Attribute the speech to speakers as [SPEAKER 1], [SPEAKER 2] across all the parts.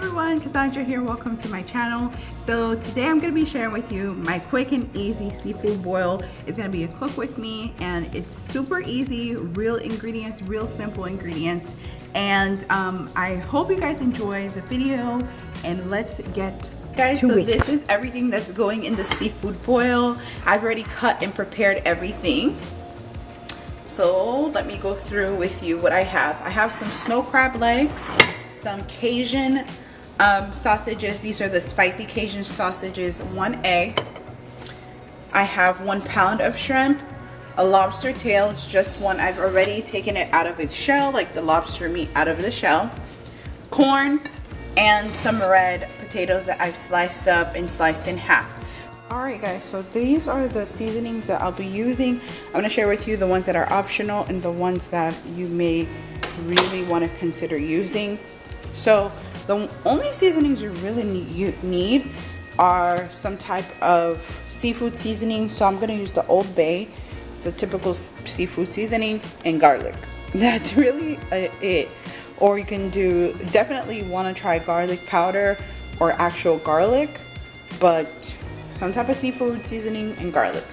[SPEAKER 1] everyone, Cassandra here. Welcome to my channel. So today I'm going to be sharing with you my quick and easy seafood boil. It's going to be a cook with me, and it's super easy, real ingredients, real simple ingredients. And I hope you guys enjoy the video, and let's get guys, so this is everything that's going in the seafood boil. I've already cut and prepared everything. So let me go through with you what I have. I have some snow crab legs, some Cajun sausages. These are the spicy Cajun sausages, 1 egg. I have 1 pound of shrimp, a lobster tail, it's just one. I've already taken it out of its shell, like the lobster meat out of the shell, corn, and some red potatoes that I've sliced up and sliced in half. Alright guys, so these are the seasonings that I'll be using. I'm going to share with you the ones that are optional and the ones that you may really want to consider using. So the only seasonings you really need are some type of seafood seasoning. So I'm going to use the Old Bay. It's a typical seafood seasoning, and garlic. That's really it. Or you can definitely want to try garlic powder or actual garlic, but some type of seafood seasoning and garlic.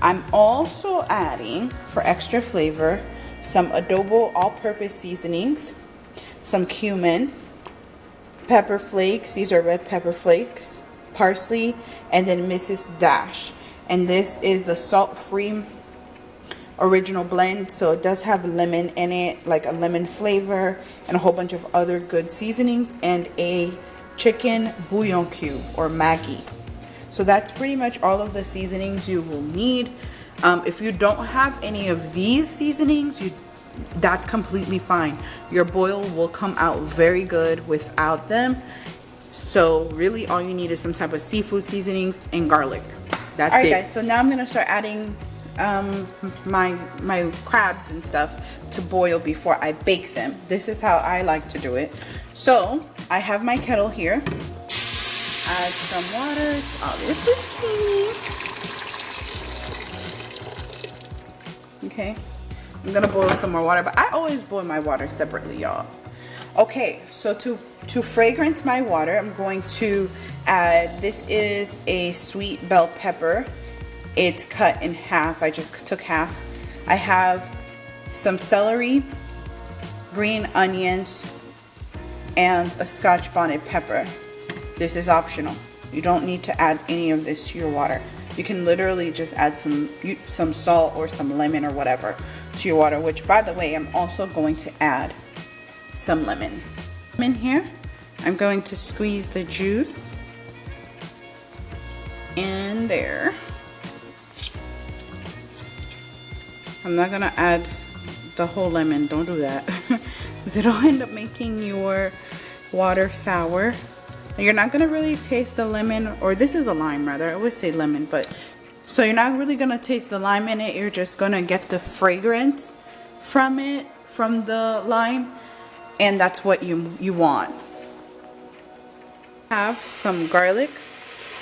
[SPEAKER 1] I'm also adding, for extra flavor, some adobo all-purpose seasonings, some cumin, pepper flakes, these are red pepper flakes, parsley, and then Mrs. Dash. And this is the salt-free original blend, so it does have lemon in it, like a lemon flavor, and a whole bunch of other good seasonings, and a chicken bouillon cube or Maggi. So that's pretty much all of the seasonings you will need. If you don't have any of these seasonings, that's completely fine. Your boil will come out very good without them. So really all you need is some type of seafood seasonings and garlic. That's it. Alright guys, so now I'm gonna start adding my crabs and stuff to boil before I bake them. This is how I like to do it. So I have my kettle here. Add some water. It's obviously steamy. Okay, I'm gonna boil some more water, but I always boil my water separately, y'all. Okay, so to fragrance my water, I'm going to add, this is a sweet bell pepper. It's cut in half. I just took half. I have some celery, green onions, and a Scotch bonnet pepper. This is optional. You don't need to add any of this to your water. You can literally just add some salt or some lemon or whatever to your water, which by the way, I'm also going to add some lemon. In here, I'm going to squeeze the juice in there. I'm not gonna add the whole lemon, don't do that. Because it'll end up making your water sour. You're not gonna really taste the lemon, or this is a lime rather, I would say lemon, but so you're not really gonna taste the lime in it, you're just gonna get the fragrance from it, from the lime, and that's what you want. I have some garlic.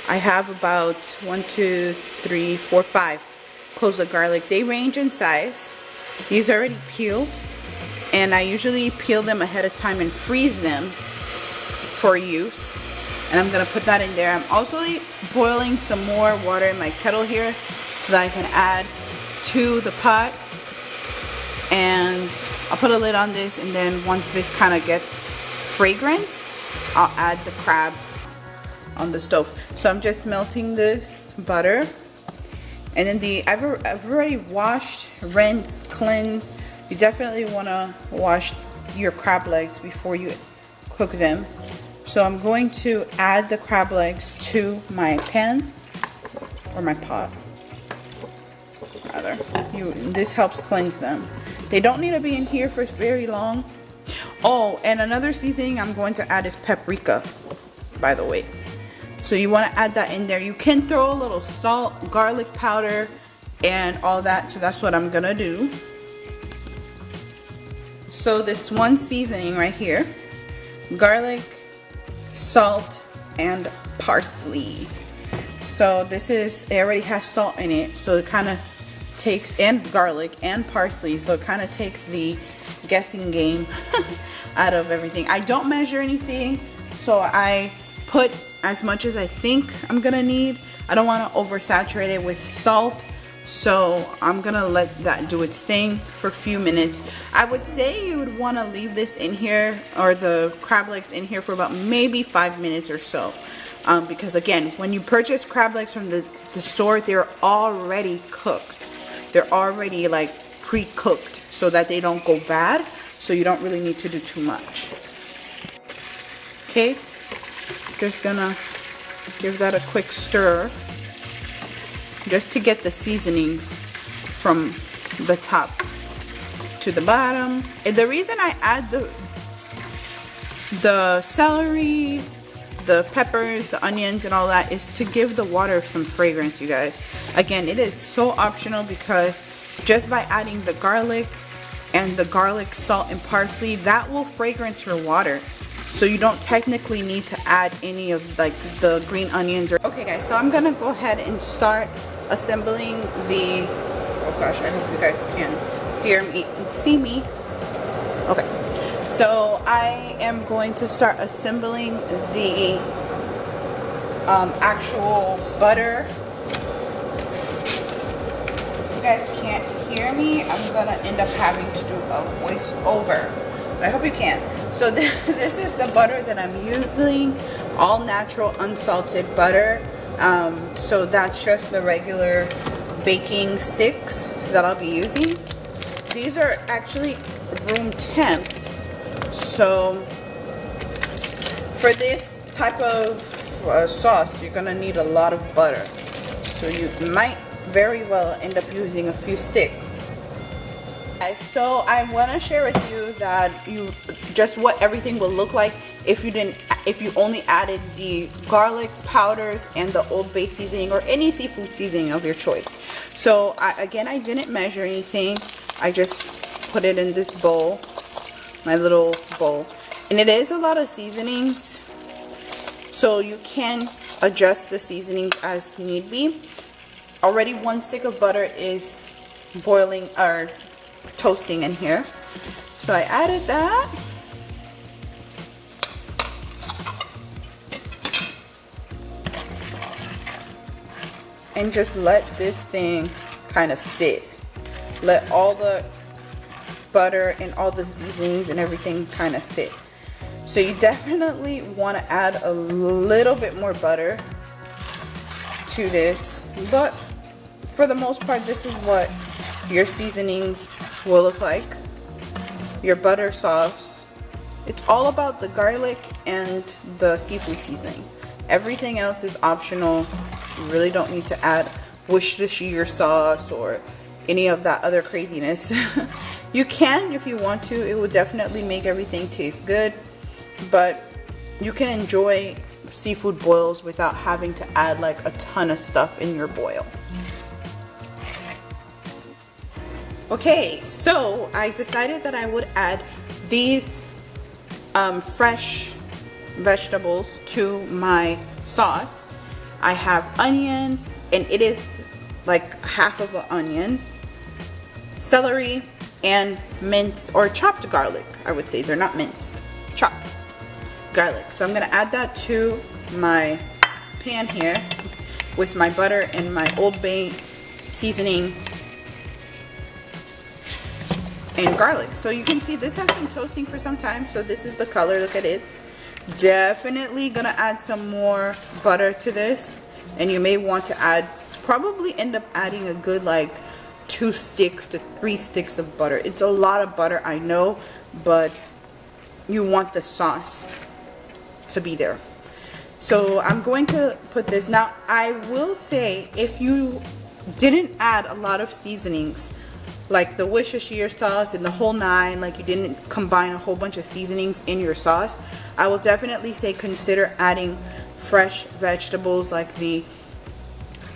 [SPEAKER 1] I have about 1, 2, 3, 4, 5 cloves of garlic. They range in size. These are already peeled, and I usually peel them ahead of time and freeze them for use. And I'm gonna put that in there. I'm also boiling some more water in my kettle here so that I can add to the pot. And I'll put a lid on this, and then once this kind of gets fragrance, I'll add the crab on the stove. So I'm just melting this butter. And then I've already washed, rinsed, cleansed. You definitely wanna wash your crab legs before you cook them. So I'm going to add the crab legs to my pan, or my pot, rather. This helps cleanse them. They don't need to be in here for very long. Oh, and another seasoning I'm going to add is paprika, by the way. So you want to add that in there. You can throw a little salt, garlic powder, and all that. So that's what I'm gonna do. So this one seasoning right here, garlic, salt, and parsley. So this is, it already has salt in it, so it kind of takes, and garlic and parsley, so it kind of takes the guessing game out of everything. I don't measure anything, so I put as much as I think I'm gonna need. I don't want to oversaturate it with salt, so I'm gonna let that do its thing for a few minutes. I would say you would want to leave this in here, or the crab legs in here, for about maybe 5 minutes or so, because again, when you purchase crab legs from the store, they're already cooked. They're already like pre-cooked so that they don't go bad, so you don't really need to do too much. Okay, just gonna give that a quick stir just to get the seasonings from the top to the bottom. And the reason I add the celery, the peppers, the onions, and all that is to give the water some fragrance, you guys. Again, it is so optional, because just by adding the garlic and the garlic, salt, and parsley, that will fragrance your water. So you don't technically need to add any of like the green onions. Okay guys, so I'm gonna go ahead and start assembling the, oh gosh, I hope you guys can hear me and see me. Okay, so I am going to start assembling the actual butter. If you guys can't hear me, I'm gonna end up having to do a voice over, but I hope you can. So this is the butter that I'm using, all natural unsalted butter. So that's just the regular baking sticks that I'll be using. These are actually room temp. So for this type of sauce, you're gonna need a lot of butter. So you might very well end up using a few sticks. So I want to share with you that just what everything will look like if you only added the garlic powders and the Old Bay seasoning, or any seafood seasoning of your choice. So I didn't measure anything. I just put it in this bowl, my little bowl, and it is a lot of seasonings, so you can adjust the seasonings as need be. Already 1 stick of butter is boiling or toasting in here, so I added that. And just let this thing kind of sit. Let all the butter and all the seasonings and everything kind of sit. So you definitely want to add a little bit more butter to this, but for the most part, this is what your seasonings will look like. Your butter sauce. It's all about the garlic and the seafood seasoning. Everything else is optional. You really don't need to add Worcestershire sauce or any of that other craziness. You can if you want to. It will definitely make everything taste good, but you can enjoy seafood boils without having to add like a ton of stuff in your boil. Okay, so I decided that I would add these fresh vegetables to my sauce. I have onion, and it is like half of an onion, celery, and minced or chopped garlic. I would say they're not minced, chopped garlic. So I'm gonna add that to my pan here with my butter and my Old Bay seasoning and garlic. So you can see this has been toasting for some time, so this is the color. Look at it. Definitely gonna add some more butter to this, and you may want to add, probably end up adding a good like 2 sticks to 3 sticks of butter. It's a lot of butter, I know, but you want the sauce to be there. So I'm going to put this. Now I will say, if you didn't add a lot of seasonings like the Worcestershire sauce and the whole 9, like you didn't combine a whole bunch of seasonings in your sauce, I will definitely say consider adding fresh vegetables like the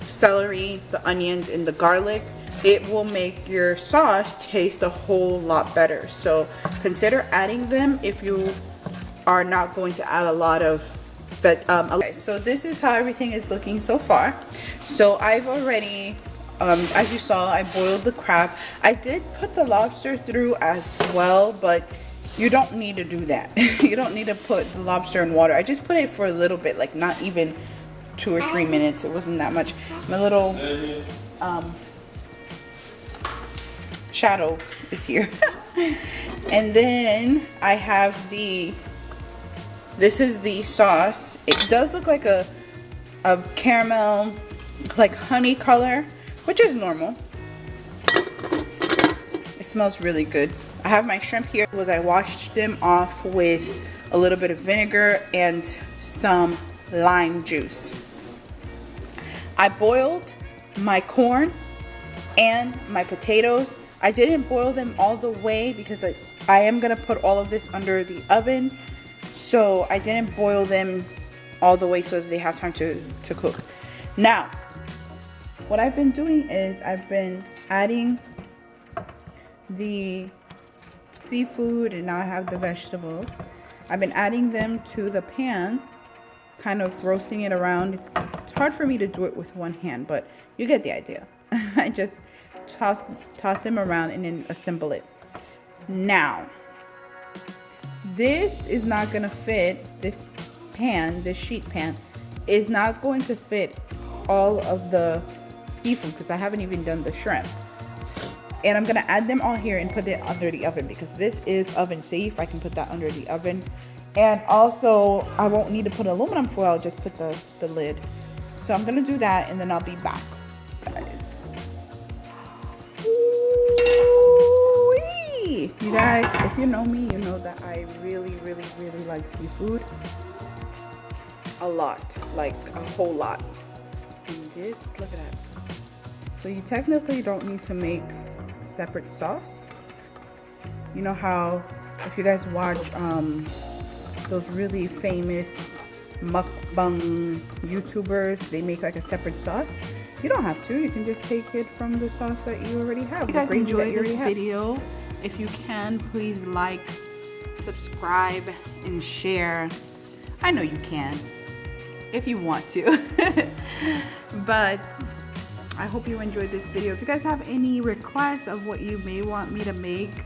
[SPEAKER 1] celery, the onions, and the garlic. It will make your sauce taste a whole lot better. So consider adding them if you are not going to add a lot of okay, so this is how everything is looking so far. So I've already as you saw, I boiled the crab. I did put the lobster through as well, but you don't need to do that. You don't need to put the lobster in water. I just put it for a little bit, like not even 2 or 3 minutes. It wasn't that much. My little shadow is here. And then I have this is the sauce. It does look like a caramel, like honey color, which is normal. It smells really good. I have my shrimp here. I washed them off with a little bit of vinegar and some lime juice. I boiled my corn and my potatoes. I didn't boil them all the way because I am gonna put all of this under the oven. So I didn't boil them all the way so that they have time to cook. Now, what I've been doing is I've been adding the seafood, and now I have the vegetables. I've been adding them to the pan, kind of roasting it around. It's hard for me to do it with one hand, but you get the idea. I just toss them around and then assemble it. Now, this is not gonna fit, this sheet pan is not going to fit all of the seafood because I haven't even done the shrimp. And I'm gonna add them all here and put it under the oven because this is oven safe. I can put that under the oven. And also, I won't need to put aluminum foil, I'll just put the lid. So I'm gonna do that and then I'll be back, guys. Ooh-wee. You guys, if you know me, you know that I really, really, really like seafood. A lot, like a whole lot. And this, look at that. So you technically don't need to make separate sauce. You know how if you guys watch those really famous mukbang YouTubers, they make like a separate sauce. You don't have to. You can just take it from the sauce that you already have. If you guys enjoyed this video, if you can, please like, subscribe, and share. I know you can if you want to. But I hope you enjoyed this video. If you guys have any requests of what you may want me to make,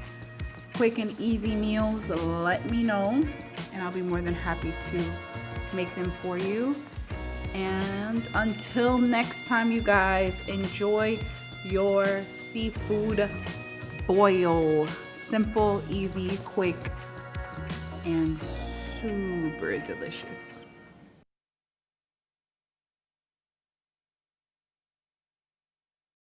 [SPEAKER 1] quick and easy meals, let me know and I'll be more than happy to make them for you. And until next time, you guys, enjoy your seafood boil. Simple, easy, quick, and super delicious.